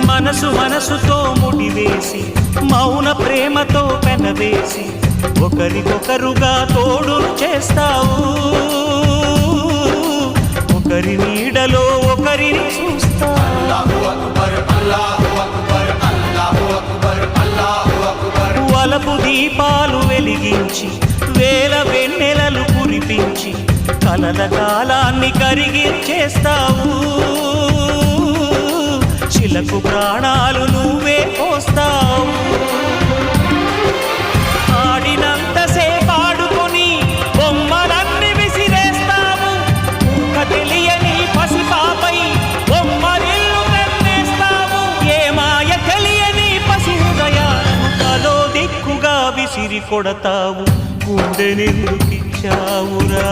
మనసు మనసుతో ముడివేసి మౌన ప్రేమతో పెనవేసి ఒకరికొకరుగా తోడును చేస్తావు. ఒకరి నీడలో ఒకరిని చూస్తావు. వలపు దీపాలు వెలిగించి వేల వెన్నెలలు కురిపించి కలల కాలాన్ని కరిగించేస్తావు. శిలకు ప్రాణాలు నువ్వే పోస్తావు. ఆడినంతసేపు ఆడుకొని బొమ్మలన్నీ విసిరేస్తావు. ఊహ తెలియని పసిపాపై బొమ్మరిల్లు వెన్నేస్తావు. ఏ మాయ తెలియని పసి హృదయాలను తలో దిక్కుగా విసిరి కొడతావు. గుండెనెందుకిచ్చావురా?